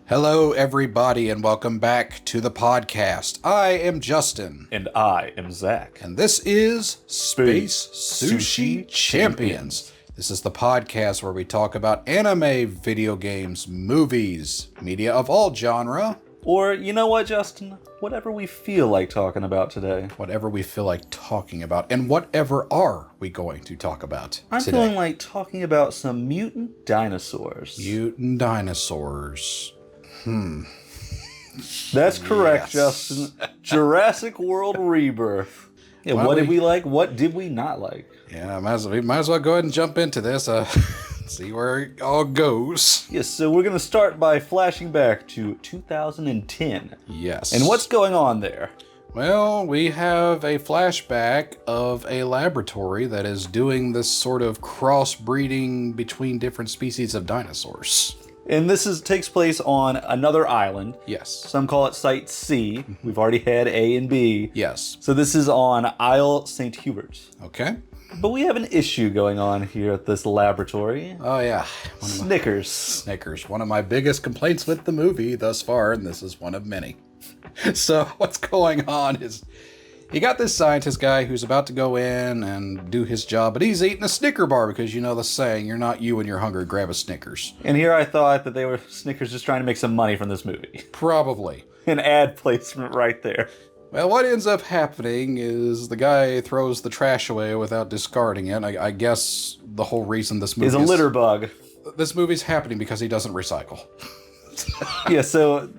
Hello, everybody, and welcome back to the podcast. I am Justin. And I am Zach. And this is Space Sushi Sushi Champions. This is the podcast where we talk about anime, video games, movies, media of all genre. Or, you know what, Justin? Whatever we feel like talking about today. Whatever we feel like talking about. And whatever are we going to talk about I'm today? feeling like talking about some mutant dinosaurs. Mutant dinosaurs. That's correct, Yes. Justin. Jurassic World Rebirth. Yeah, Why what don't did we like? What did we not like? Yeah, we might as well go ahead and jump into this. See where it all goes. Yes, so we're going to start by flashing back to 2010. Yes. And what's going on there? Well, we have a flashback of a laboratory that is doing this sort of crossbreeding between different species of dinosaurs. And this takes place on another island. Yes. Some call it Site C. We've already had A and B. Yes. So this is on Isle St. Hubert. Okay. But we have an issue going on here at this laboratory. Oh, yeah. Snickers. Snickers. One of my biggest complaints with the movie thus far, and this is one of many. So what's going on is you got this scientist guy who's about to go in and do his job, but he's eating a Snicker bar because you know the saying, you're not you when you're hungry, grab a Snickers. And here I thought that they were Snickers just trying to make some money from this movie. Probably. An ad placement right there. Well, what ends up happening is the guy throws the trash away without discarding it. I guess the whole reason this movie Is a litter bug. This movie's happening because he doesn't recycle. Yeah, so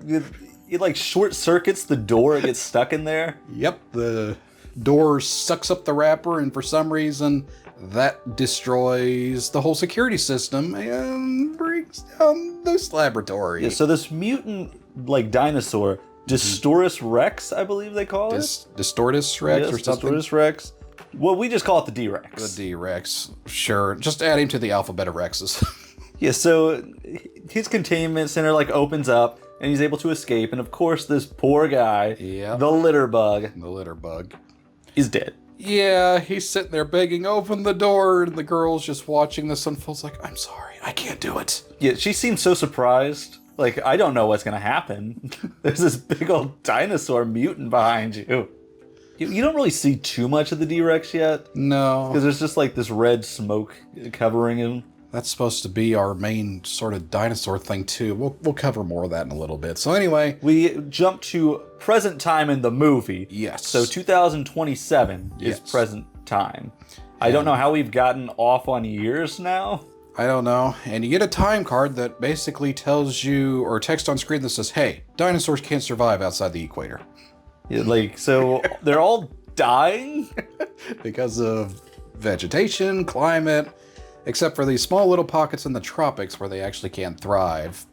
it like short circuits the door, it gets stuck in there. Yep, the door sucks up the wrapper, and for some reason that destroys the whole security system and brings down this laboratory. Yeah, so this mutant like dinosaur, Distorus Rex, I believe they call it. Distortus Rex Yes, or something? Distorus Rex. Well, we just call it the D-Rex. The D-Rex. Sure. Just add him to the alphabet of Rexes. Yeah, so his containment center like opens up and he's able to escape. And of course, this poor guy, Yep. the litter bug, The litter bug. is dead. Yeah, he's sitting there begging, open the door, and the girl's just watching this unfold like, I'm sorry, I can't do it. Yeah, she seems so surprised. Like, I don't know what's gonna happen. There's this big old dinosaur mutant behind you. You don't really see too much of the D-Rex yet. No. Because there's just like this red smoke covering him. That's supposed to be our main sort of dinosaur thing, too. We'll cover more of that in a little bit. So anyway. We jump to present time in the movie. Yes. So 2027 Yes. is present time. I don't know how we've gotten off on years now. I don't know. And you get a time card that basically tells you, or text on screen that says, hey, dinosaurs can't survive outside the equator. Yeah, like, so they're all dying? Because of vegetation, climate, except for these small little pockets in the tropics where they actually can thrive.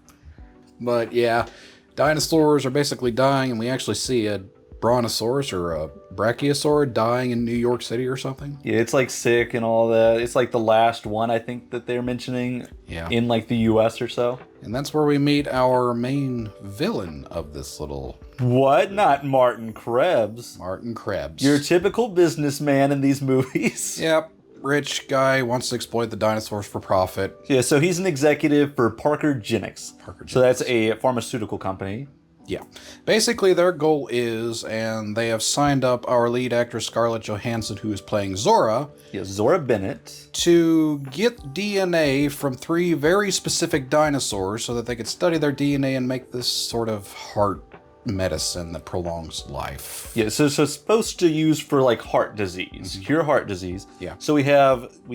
But yeah, dinosaurs are basically dying, and we actually see a brontosaurus or a brachiosaur dying in New York City or something. Yeah, it's like sick and all that. It's like the last one, I think, that they're mentioning in like the US or so. And that's where we meet our main villain of this little... What? Not Martin Krebs. Martin Krebs. Your typical businessman in these movies. Yep. Rich guy wants to exploit the dinosaurs for profit. Yeah, so he's an executive for Parker Genix. So that's a pharmaceutical company. Yeah. Basically, their goal is, and they have signed up our lead actress Scarlett Johansson, who is playing Zora, Yeah, Zora Bennett. to get DNA from 3 very specific dinosaurs so that they could study their DNA and make this sort of heart medicine that prolongs life. Yeah, so it's supposed to use for like heart disease, cure heart disease. Yeah. So we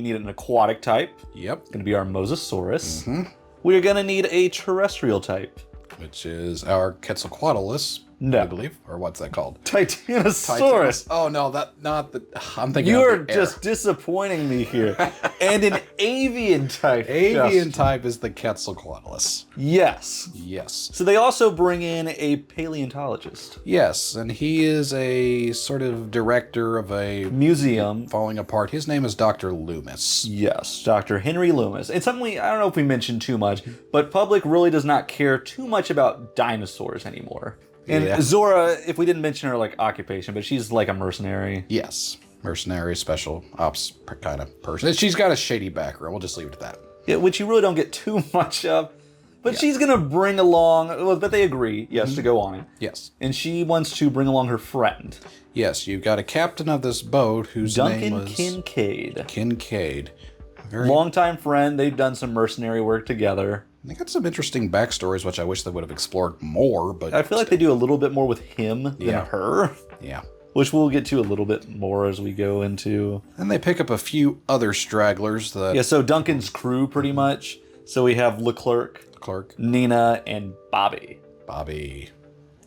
need an aquatic type. Yep. It's going to be our Mosasaurus. We're going to need a terrestrial type. Which is our Quetzalcoatlus, No. I believe. Or what's that called? Titanosaurus. Oh, no, not the... I'm thinking You of are the air. just disappointing me here. And an avian type. Avian Justin. type is the Quetzalcoatlus. Yes. Yes. So they also bring in a paleontologist. Yes, and he is a sort of director of a Museum. falling apart. His name is Dr. Loomis. Yes, Dr. Henry Loomis. And something I don't know if we mentioned too much, but public really does not care too much about dinosaurs anymore. And Yeah. Zora, if we didn't mention her like occupation, but she's like a mercenary. Yes, mercenary, special ops kind of person. She's got a shady background. We'll just leave it at that. Yeah, which you really don't get too much of. But she's going to bring along, well, but they agree, yes, to go on it. Yes. And she wants to bring along her friend. Yes, you've got a captain of this boat whose name was... Kincaid. Kincaid. Longtime friend. They've done some mercenary work together. They got some interesting backstories, which I wish they would have explored more, but... I feel like they do a little bit more with him than her. Yeah. Which we'll get to a little bit more as we go into... And they pick up a few other stragglers that... Yeah, so Duncan's crew, pretty much. So we have Leclerc, Nina, and Bobby. Bobby.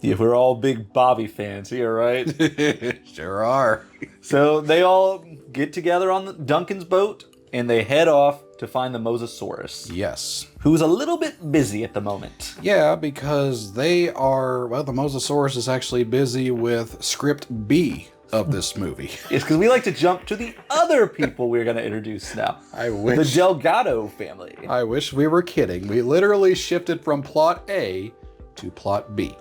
Yeah, we're all big Bobby fans here, right? Sure are. So they all get together on Duncan's boat, and they head off to find the Mosasaurus. Yes. Who's a little bit busy at the moment. Yeah, because they are... Well, the Mosasaurus is actually busy with script B of this movie. Yes, because we like to jump to the other people we're going to introduce now. I wish. The Delgado family. I wish we were kidding. We literally shifted from plot A to plot B.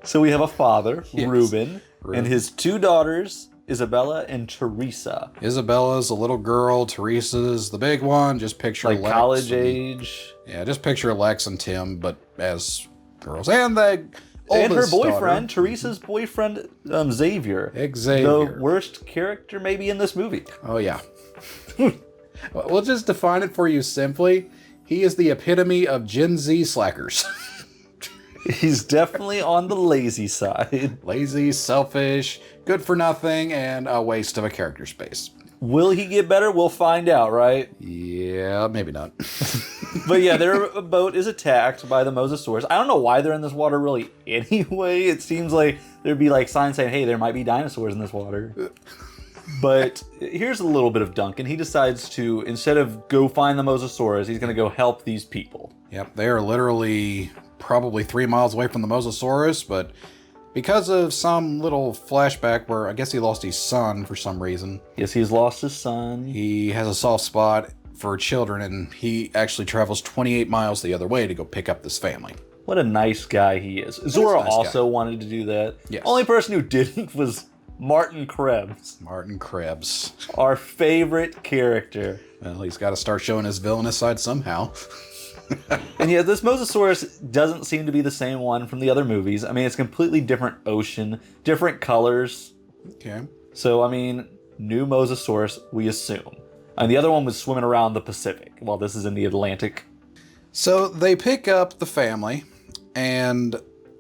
So we have a father, Yes. Ruben, and his 2 daughters, Isabella and Teresa. Isabella's a little girl. Teresa's the big one. Just picture Like Lex college and, age. Yeah, just picture Lex and Tim, but as girls. And the And her oldest boyfriend, daughter, Teresa's boyfriend, Xavier. Xavier. The worst character maybe in this movie. Oh, yeah. We'll just define it for you simply. He is the epitome of Gen Z slackers. He's definitely on the lazy side. Lazy, selfish, good for nothing, and a waste of a character space. Will he get better? We'll find out, right? Yeah, maybe not. But yeah, their boat is attacked by the Mosasaurus. I don't know why they're in this water really anyway. It seems like there'd be like signs saying, hey, there might be dinosaurs in this water. But here's a little bit of Duncan. He decides to, instead of go find the Mosasaurus, he's going to go help these people. Yep, they are literally probably 3 miles away from the Mosasaurus, but because of some little flashback where I guess he lost his son for some reason. Yes, he's lost his son. He has a soft spot for children, and he actually travels 28 miles the other way to go pick up this family. What a nice guy he is. Zora nice also guy. wanted to do that. Yes. Only person who didn't was Martin Krebs, Martin Krebs. our favorite character. Well, he's got to start showing his villainous side somehow. And yeah, this Mosasaurus doesn't seem to be the same one from the other movies. I mean, it's completely different ocean, different colors. Okay. So, I mean, new Mosasaurus, we assume. And the other one was swimming around the Pacific, while this is in the Atlantic. So they pick up the family, and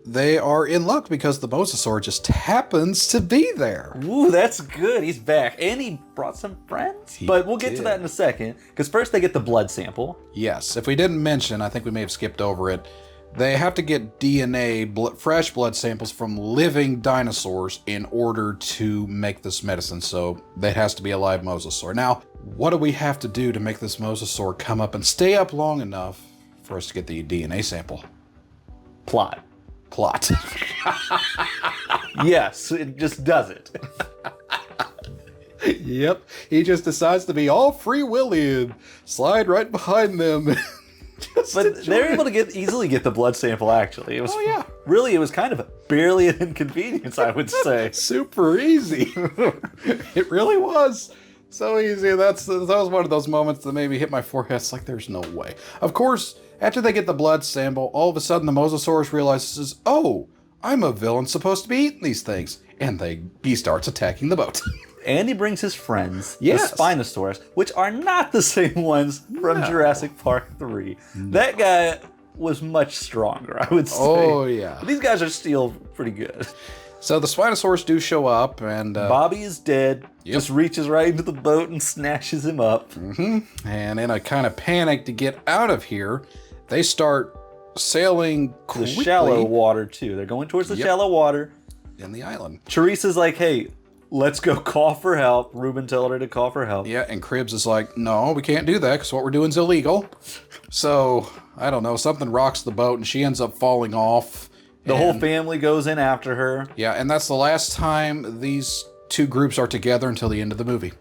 they are in luck because the Mosasaur just happens to be there. Ooh, that's good. He's back. And he brought some friends. But we'll get to that in a second. Because first they get the blood sample. Yes, if we didn't mention, I think we may have skipped over it, they have to get DNA, fresh blood samples from living dinosaurs in order to make this medicine. So that has to be a live Mosasaur. Now, what do we have to do to make this Mosasaur come up and stay up long enough for us to get the DNA sample? Plot. Yes, it just does it. Yep, he just decides to be all free willy and slide right behind them. But they're able to easily get the blood sample, actually. It was, Oh, yeah. Really, it was kind of barely an inconvenience, I would say. Super easy. It really was. So easy. That was one of those moments that made me hit my forehead. It's like, there's no way. Of course, after they get the blood sample, all of a sudden the Mosasaurus realizes, oh, I'm a villain supposed to be eating these things. And he starts attacking the boat. And he brings his friends, Yes. the Spinosaurus, which are not the same ones from Jurassic Park 3. That guy was much stronger, I would say. Oh, yeah. These guys are still pretty good. So the Spinosaurus do show up, and Bobby is dead, just reaches right into the boat and snatches him up. and in a kind of panic to get out of here, they start sailing The quickly shallow water, too. They're going towards the shallow water. in the island. Teresa's like, hey, let's go call for help. Ruben told her to call for help. Yeah, and Cribbs is like, no, we can't do that because what we're doing is illegal. So, I don't know, something rocks the boat and she ends up falling off. The whole family goes in after her. Yeah, and that's the last time these two groups are together until the end of the movie.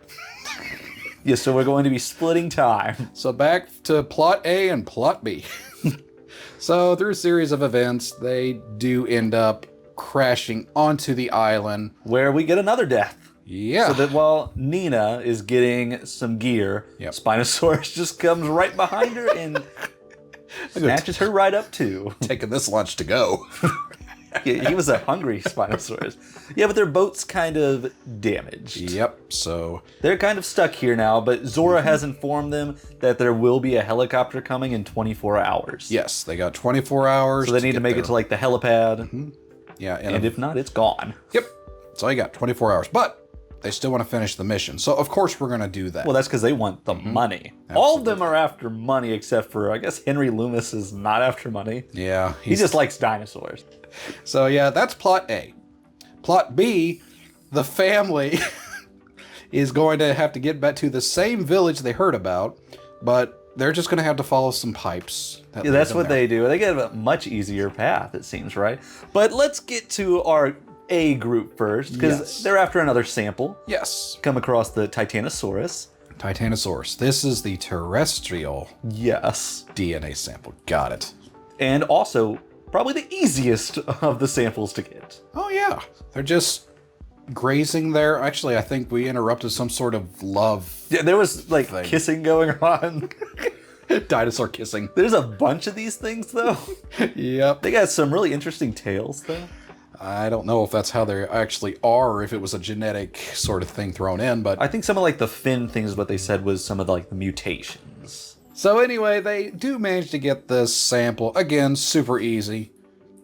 Yeah, so we're going to be splitting time. So back to plot A and plot B. So through a series of events, they do end up crashing onto the island. Where we get another death. Yeah. So that while Nina is getting some gear, Spinosaurus just comes right behind her and Snatches her right up too. Taking this lunch to go. He was a hungry Spinosaurus. Yeah, but their boat's kind of damaged. Yep, so... They're kind of stuck here now, but Zora has informed them that there will be a helicopter coming in 24 hours. Yes, they got 24 hours. So they need to make it to like the helipad. Mm-hmm. Yeah, and if not, it's gone. Yep, that's all you got, 24 hours. But they still want to finish the mission, so of course we're going to do that. Well, that's because they want the money. Absolutely. All of them are after money, except for, I guess, Henry Loomis is not after money. Yeah. He just likes dinosaurs. So yeah, that's plot A. Plot B, the family is going to have to get back to the same village they heard about, but they're just going to have to follow some pipes. Yeah, that's what they do. They get a much easier path, it seems, right? But let's get to our A group first, because they're after another sample. Yes. Come across the Titanosaurus. Titanosaurus. This is the terrestrial DNA sample. Got it. And also, probably the easiest of the samples to get. Oh, yeah. They're just grazing there. Actually, I think we interrupted some sort of love. Yeah, there was like kissing going on. Dinosaur kissing. There's a bunch of these things, though. Yep. They got some really interesting tails, though. I don't know if that's how they actually are, or if it was a genetic sort of thing thrown in, but... I think some of like the fin things, what they said was some of the, like the mutations. So anyway, they do manage to get this sample. Again, super easy.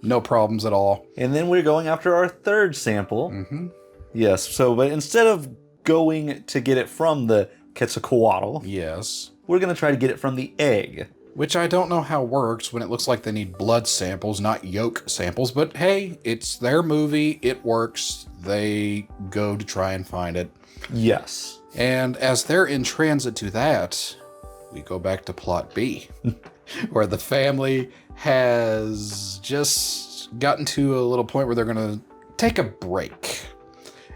No problems at all. And then we're going after our third sample. Mm-hmm. Yes, so but instead of going to get it from the Quetzalcoatl, yes, we're going to try to get it from the egg. Which I don't know how works when it looks like they need blood samples, not yolk samples. But hey, it's their movie. It works. They go to try and find it. Yes. And as they're in transit to that, we go back to plot B, where the family has just gotten to a little point where they're going to take a break.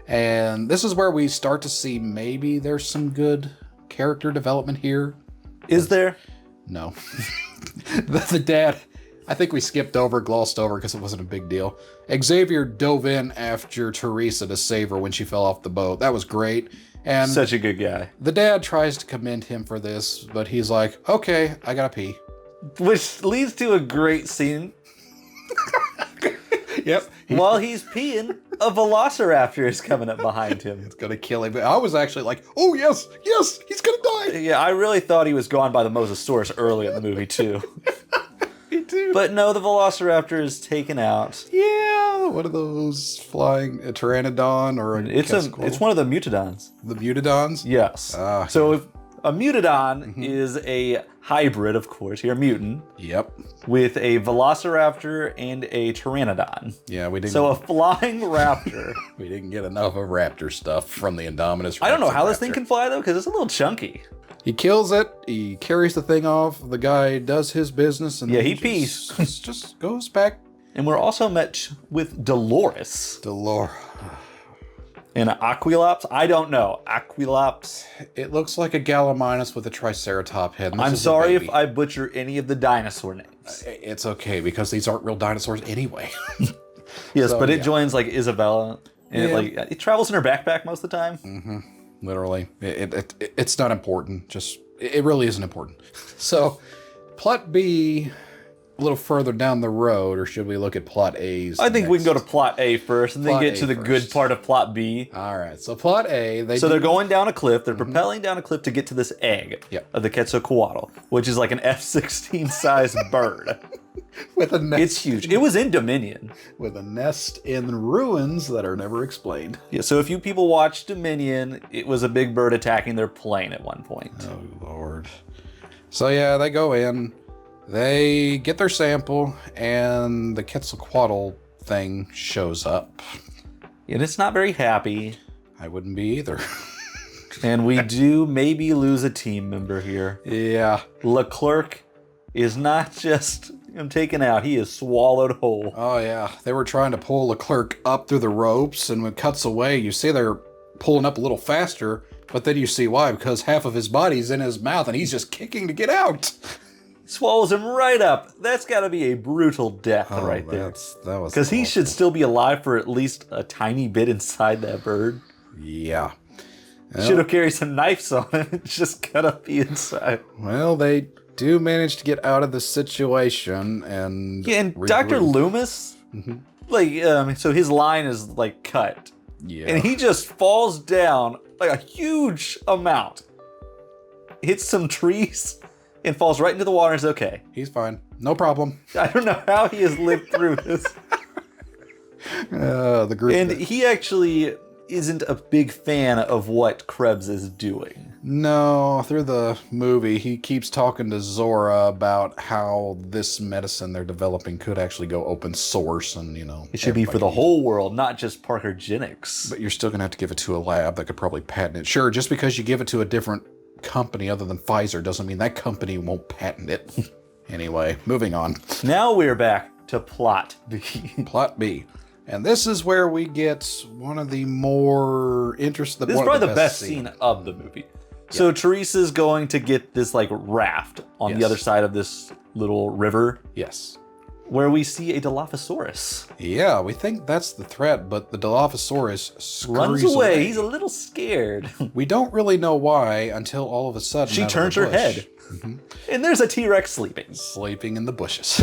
And this is where we start to see maybe there's some good character development here. Is there? No. The dad, I think we glossed over because it wasn't a big deal. Xavier dove in after Teresa to save her when she fell off the boat. That was great. And such a good guy. The dad tries to commend him for this, but he's like, okay, I gotta pee. Which leads to a great scene. Yep. While he's peeing, a velociraptor is coming up behind him. It's gonna kill him. I was actually like, oh yes, he's gonna die. Yeah, I really thought he was gone by the Mosasaurus early in the movie too. Me too. But no, the velociraptor is taken out. Yeah, one of those flying a pteranodon or it's one of the mutodons. The mutodons? Yes. So if a mutodon is a hybrid, of course, you're a mutant. Yep. With a velociraptor and a pteranodon. Yeah, we didn't. So a flying raptor. We didn't get enough of raptor stuff from the Indominus. I don't know how this thing can fly though, because it's a little chunky. He kills it. He carries the thing off. The guy does his business, and he pees. Just goes back. And we're also met with Dolores. And Aquilops? I don't know. Aquilops? It looks like a Gallimimus with a Triceratop head. I'm sorry if I butcher any of the dinosaur names. It's okay, because these aren't real dinosaurs anyway. Yes, so, but it joins like Isabella. And it travels in her backpack most of the time. Mm-hmm. Literally. It's not important. It really isn't important. So, plot B... a little further down the road, or should we look at plot A's? I think we can go to plot A first and then get to the good part of plot B. All right. So plot A, they're going down a cliff. They're propelling down a cliff to get to this egg of the Quetzalcoatl, which is like an F-16 sized bird. With a nest. It's huge. It was in Dominion. With a nest in ruins that are never explained. Yeah, so if you people watch Dominion, it was a big bird attacking their plane at one point. Oh, Lord. So yeah, they go in. They get their sample, and the Quetzalcoatl thing shows up. And it's not very happy. I wouldn't be either. And we do maybe lose a team member here. Yeah. Leclerc is not just taken out, he is swallowed whole. Oh yeah, they were trying to pull Leclerc up through the ropes, and when it cuts away, you see they're pulling up a little faster, but then you see why, because half of his body's in his mouth, and he's just kicking to get out. Swallows him right up. That's got to be a brutal death right there. That was because he should still be alive for at least a tiny bit inside that bird. Yeah. Should have carried some knives on it and just cut up the inside. Well, they do manage to get out of the situation and Yeah, and regroup. Dr. Loomis, like, so his line is like cut. Yeah. And he just falls down like a huge amount. Hits some trees and falls right into the water and is okay. He's fine. No problem. I don't know how he has lived through this. The group. And he actually isn't a big fan of what Krebs is doing. No, through the movie, he keeps talking to Zora about how this medicine they're developing could actually go open source and, It should be for the whole world, not just Parker Genix. But you're still going to have to give it to a lab that could probably patent it. Sure, just because you give it to a different company other than Pfizer doesn't mean that company won't patent it. Anyway, moving on. Now we're back to plot B. Plot B. And this is where we get one of the more interesting... This is probably the best scene of the movie. So Teresa's going to get this like raft on the other side of this little river. Yes. Where we see a Dilophosaurus. Yeah, we think that's the threat, but the Dilophosaurus scurries runs away. He's a little scared. We don't really know why until all of a sudden she turns her head. And there's a T-Rex sleeping. Sleeping in the bushes.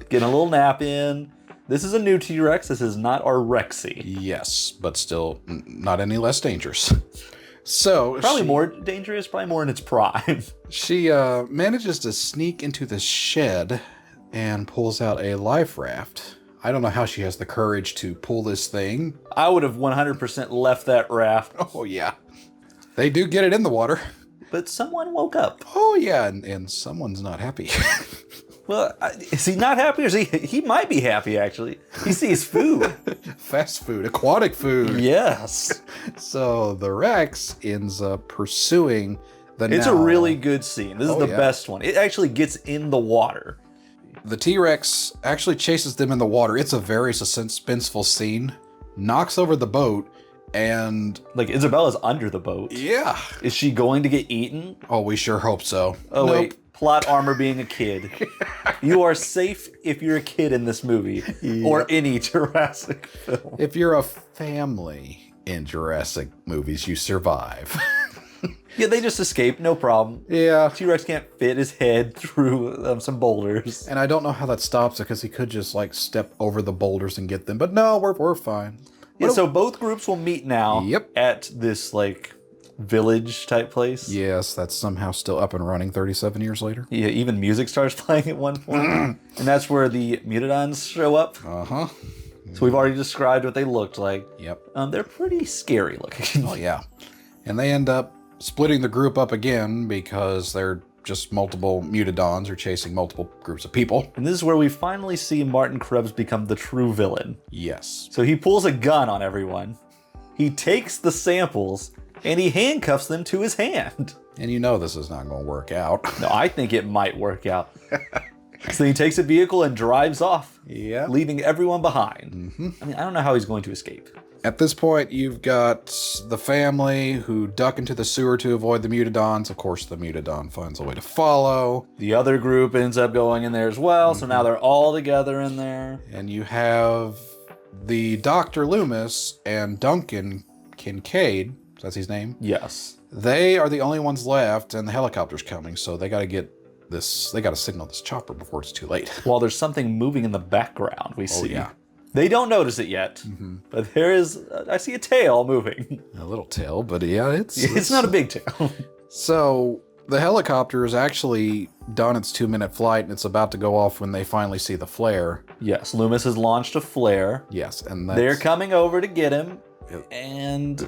Getting a little nap in. This is a new T-Rex. This is not our Rexy. Yes, but still not any less dangerous. So probably more dangerous, probably more in its prime. She manages to sneak into the shed and pulls out a life raft. I don't know how she has the courage to pull this thing. I would have 100% left that raft. Oh, yeah. They do get it in the water. But someone woke up. Oh, yeah, and someone's not happy. Well, is he not happy or is he might be happy, actually. He sees food. Fast food, aquatic food. Yes. So the Rex ends up pursuing the It's a really good scene. This is the best one. It actually gets in the water. The T-Rex actually chases them in the water. It's a very suspenseful scene. Knocks over the boat and... Like, Isabella's under the boat. Yeah. Is she going to get eaten? Oh, we sure hope so. Oh, nope. Wait. Plot armor being a kid. You are safe if you're a kid in this movie. Yep. Or any Jurassic film. If you're a family in Jurassic movies, you survive. Yeah, they just escape, no problem. Yeah. T-Rex can't fit his head through some boulders. And I don't know how that stops it, because he could just, like, step over the boulders and get them. But no, we're fine. Yeah, so both groups will meet now at this, like, village-type place. Yes, that's somehow still up and running 37 years later. Yeah, even music starts playing at one point. And that's where the Mutodons show up. Uh-huh. So we've already described what they looked like. Yep. They're pretty scary looking. Oh, yeah. And they end up splitting the group up again because they're just multiple Mutodons are chasing multiple groups of people. And this is where we finally see Martin Krebs become the true villain. Yes. So he pulls a gun on everyone. He takes the samples and he handcuffs them to his hand. And you know this is not going to work out. No, I think it might work out. So he takes a vehicle and drives off, leaving everyone behind. I mean, I don't know how he's going to escape. At this point, you've got the family who duck into the sewer to avoid the Mutodons. Of course, the Mutodon finds a way to follow. The other group ends up going in there as well, so now they're all together in there. And you have the Dr. Loomis and Duncan Kincaid, that's his name? Yes. They are the only ones left, and the helicopter's coming, so they got to get this, they got to signal this chopper before it's too late. While there's something moving in the background, we see. Yeah. They don't notice it yet, but there is, I see a tail moving. A little tail, but yeah, it's not a big tail. So the helicopter is actually done its 2-minute flight, and it's about to go off when they finally see the flare. Yes, Loomis has launched a flare. Yes, and they're coming over to get him, and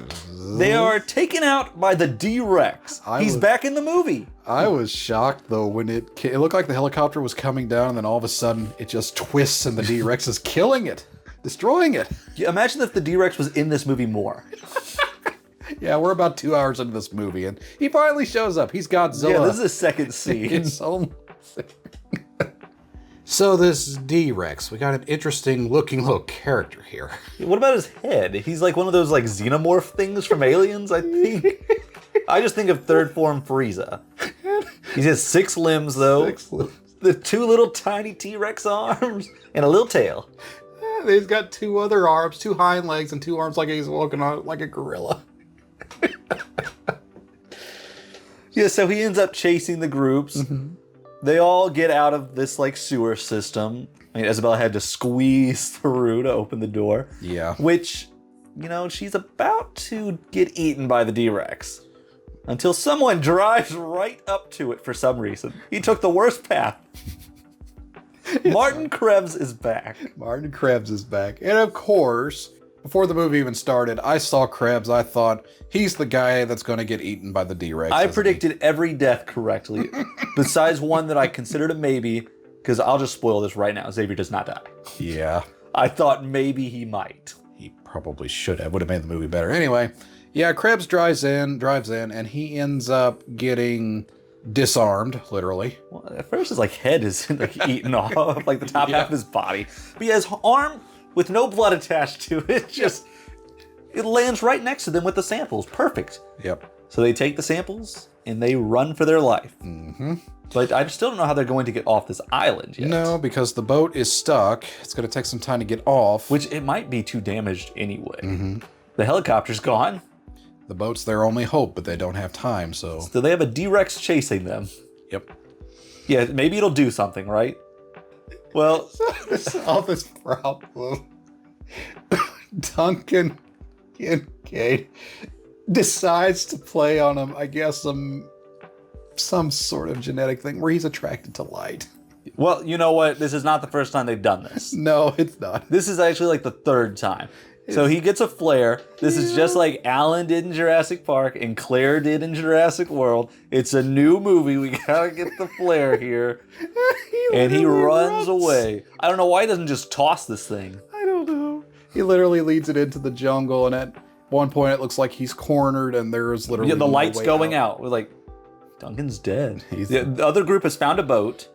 they are taken out by the D-Rex. He's back in the movie. I was shocked, though, when it looked like the helicopter was coming down, and then all of a sudden, it just twists, and the D-Rex is killing it. Destroying it. Imagine if the D-Rex was in this movie more. Yeah, we're about 2 hours into this movie, and he finally shows up. He's Godzilla. Yeah, this is a second scene. So this D-Rex, we got an interesting looking little character here. What about his head? He's like one of those like xenomorph things from Aliens, I think. I just think of third form Frieza. He has 6 limbs, though. 6 limbs. The 2 little tiny T-Rex arms and a little tail. He's got 2 other arms, 2 hind legs, and 2 arms like he's walking on like a gorilla. Yeah, so he ends up chasing the groups. they all get out of this like sewer system. I mean, Isabella had to squeeze through to open the door. Yeah. Which, you know, she's about to get eaten by the D-Rex. Until someone drives right up to it for some reason. He took the worst path. Martin Krebs is back. Martin Krebs is back. And of course, before the movie even started, I saw Krebs. I thought, he's the guy that's going to get eaten by the D-Rex. I predicted every death correctly, besides one that I considered a maybe, because I'll just spoil this right now. Xavier does not die. Yeah. I thought maybe he might. He probably should have. Would have made the movie better. Anyway, yeah, Krebs drives in, and he ends up getting disarmed, literally. Well, at first his like head is like eaten off, like the top half of his body. But yeah, his arm with no blood attached to it, it lands right next to them with the samples. Perfect. Yep. So they take the samples and they run for their life. Mm-hmm. But I still don't know how they're going to get off this island yet. No, because the boat is stuck. It's going to take some time to get off. Which it might be too damaged anyway. Mm-hmm. The helicopter's gone. The boat's their only hope, but they don't have time, so... So they have a D-Rex chasing them. Yep. Yeah, maybe it'll do something, right? Well... Solve this problem. Duncan Kincaid decides to play on him, I guess, some sort of genetic thing where he's attracted to light. Well, you know what? This is not the first time they've done this. No, it's not. This is actually like the third time. So he gets a flare. This is just like Alan did in Jurassic Park and Claire did in Jurassic World. It's a new movie. We gotta get the flare here. And he runs away. I don't know why he doesn't just toss this thing. I don't know. He literally leads it into the jungle, and at one point it looks like he's cornered, and there's literally the no light's way going out. We're like, Duncan's dead. He's- The other group has found a boat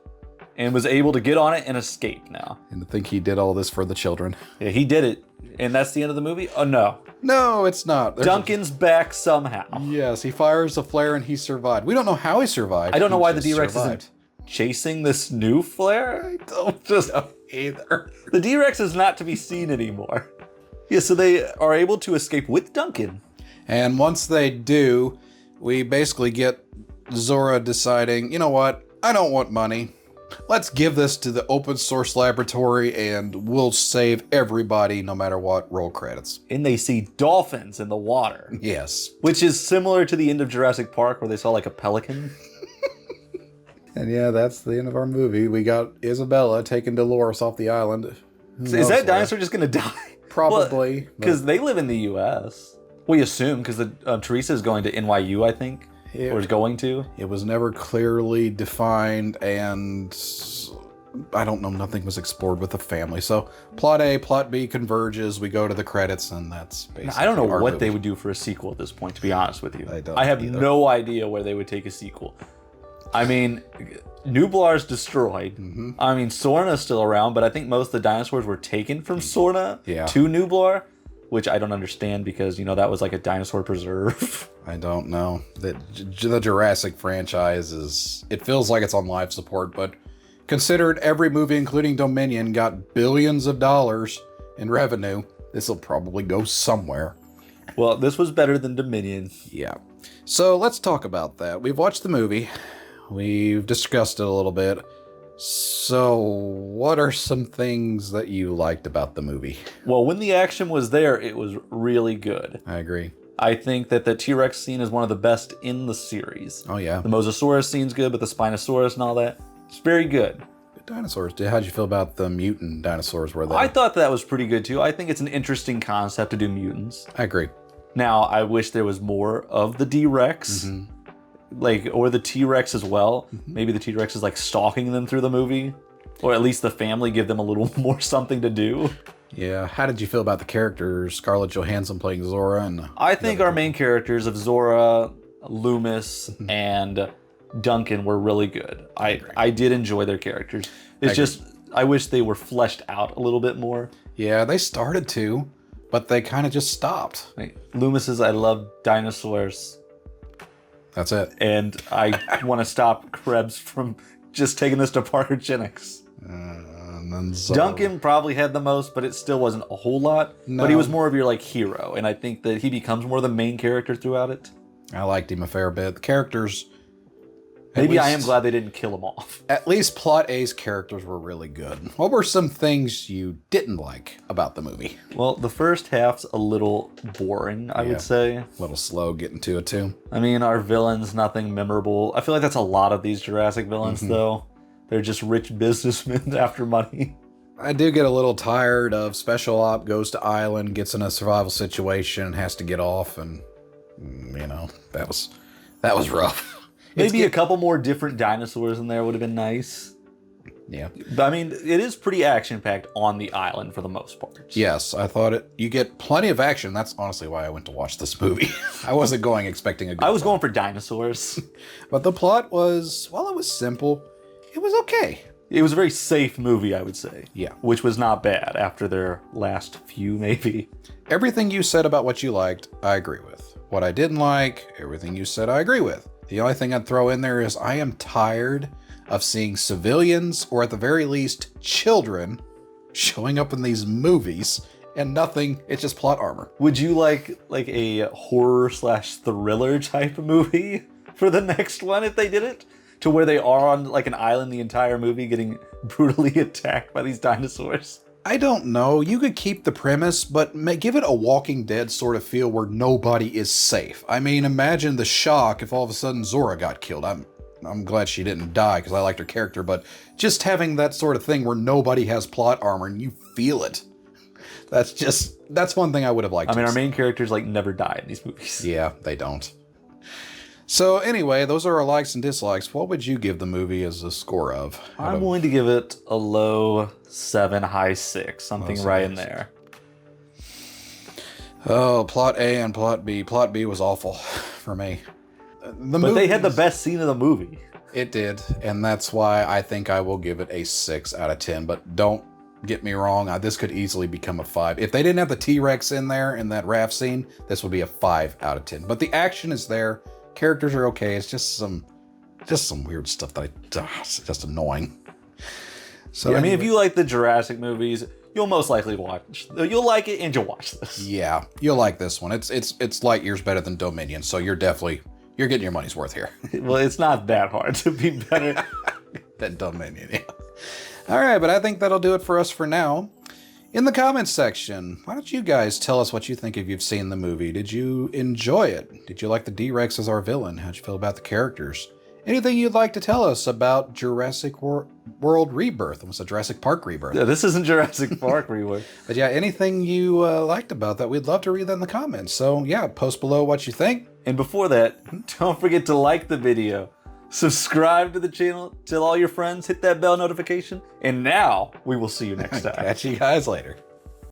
and was able to get on it and escape now. And to think he did all this for the children. Yeah, he did it. And that's the end of the movie? Oh, no. No, it's not. Duncan's back somehow. Yes, he fires a flare and he survived. We don't know how he survived. I don't know He why the just D-Rex survived. isn't chasing this new flare. I don't know either. The D-Rex is not to be seen anymore. Yeah, so they are able to escape with Duncan. And once they do, we basically get Zora deciding, you know what? I don't want money. Let's give this to the open source laboratory and we'll save everybody no matter what. Roll credits. And they see dolphins in the water. Yes. Which is similar to the end of Jurassic Park where they saw like a pelican. And yeah, that's the end of our movie. We got Isabella taking Dolores off the island. Is that dinosaur just going to die? Probably. Because they live in the U.S. We assume, because Teresa is going to NYU, I think. Or is going to. It was never clearly defined, and I don't know, nothing was explored with the family. So plot A, plot B converges, we go to the credits, and that's basically I don't know our what movie. they would do for a sequel at this point, to be honest with you. I have either. no idea where they would take a sequel. I mean, Nublar's destroyed. Mm-hmm. I mean, Sorna's still around, but I think most of the dinosaurs were taken from Sorna Yeah. to Nublar, which I don't understand because, you know, that was like a dinosaur preserve. I don't know. The Jurassic franchise it feels like it's on life support, but considered every movie, including Dominion, got billions of dollars in revenue, this will probably go somewhere. Well, this was better than Dominion. Yeah. So let's talk about that. We've watched the movie. We've discussed it a little bit. So what are some things that you liked about the movie? Well, when the action was there, it was really good. I agree. I think that the T-Rex scene is one of the best in the series. Oh, yeah. The Mosasaurus scene's good, but the Spinosaurus and all that, it's very good. Good dinosaurs. How'd you feel about the mutant dinosaurs? I thought that was pretty good, too. I think it's an interesting concept to do mutants. I agree. Now, I wish there was more of the D-Rex, or the T-Rex as well. Maybe the T-Rex is like stalking them through the movie, or at least the family give them a little more something to do. Yeah. How did you feel about the characters? Scarlett Johansson playing Zora and... I think our main characters of Zora, Loomis, and Duncan were really good. I did enjoy their characters. It's just, I wish they were fleshed out a little bit more. Yeah, they started to, but they kind of just stopped. Like, Loomis is, I love dinosaurs. That's it. And I want to stop Krebs from just taking this to Parker Jennings. And then Zora. Duncan probably had the most, but it still wasn't a whole lot. No. But he was more of your like hero, and I think that he becomes more the main character throughout it. I liked him a fair bit. The characters Maybe I am glad they didn't kill him off. At least Plot A's characters were really good. What were some things you didn't like about the movie? Well, the first half's a little boring, I would say. A little slow getting to it, too. I mean, our villains, nothing memorable. I feel like that's a lot of these Jurassic villains, though. They're just rich businessmen after money. I do get a little tired of Special Op goes to island, gets in a survival situation, has to get off, and, you know, that was rough. Maybe a couple more different dinosaurs in there would have been nice. Yeah. But, I mean, it is pretty action-packed on the island for the most part. Yes, I thought it. You get plenty of action. That's honestly why I went to watch this movie. I wasn't going expecting a good I was plot. going for dinosaurs. But the plot was, while it was simple, it was okay. It was a very safe movie, I would say. Yeah. Which was not bad after their last few, maybe. Everything you said about what you liked, I agree with. What I didn't like, everything you said, I agree with. The only thing I'd throw in there is I am tired of seeing civilians, or at the very least, children, showing up in these movies and nothing, it's just plot armor. Would you like a horror/thriller type of movie for the next one if they did it? To where they are on like an island the entire movie getting brutally attacked by these dinosaurs? I don't know. You could keep the premise, but give it a Walking Dead sort of feel where nobody is safe. I mean, imagine the shock if all of a sudden Zora got killed. I'm glad she didn't die because I liked her character, but just having that sort of thing where nobody has plot armor and you feel it. That's one thing I would have liked. I mean, our main characters like never die in these movies. Yeah, they don't. So anyway, those are our likes and dislikes. What would you give the movie as a score of? I'm willing to give it a low 7, high 6, something right in there. Oh, plot A and plot B. Plot B was awful for me. But they had the best scene of the movie. It did, and that's why I think I will give it a 6 out of 10. But don't get me wrong, this could easily become a 5. If they didn't have the T-Rex in there in that raft scene, this would be a 5 out of 10. But the action is there. Characters are okay. It's just some weird stuff that it's just annoying. So yeah, I mean, if you like the Jurassic movies, you'll most likely watch. You'll like it and you'll watch this. Yeah, you'll like this one. It's light years better than Dominion. So you're getting your money's worth here. Well, it's not that hard to be better than Dominion. Yeah. All right, but I think that'll do it for us for now. In the comments section, why don't you guys tell us what you think if you've seen the movie? Did you enjoy it? Did you like the D-Rex as our villain? How'd you feel about the characters? Anything you'd like to tell us about Jurassic World Rebirth? Almost a Jurassic Park Rebirth. Yeah, this isn't Jurassic Park Rebirth. But yeah, anything you liked about that, we'd love to read that in the comments. So yeah, post below what you think. And before that, don't forget to like the video, subscribe to the channel, tell all your friends, hit that bell notification, and now we will see you next time. Catch you guys later.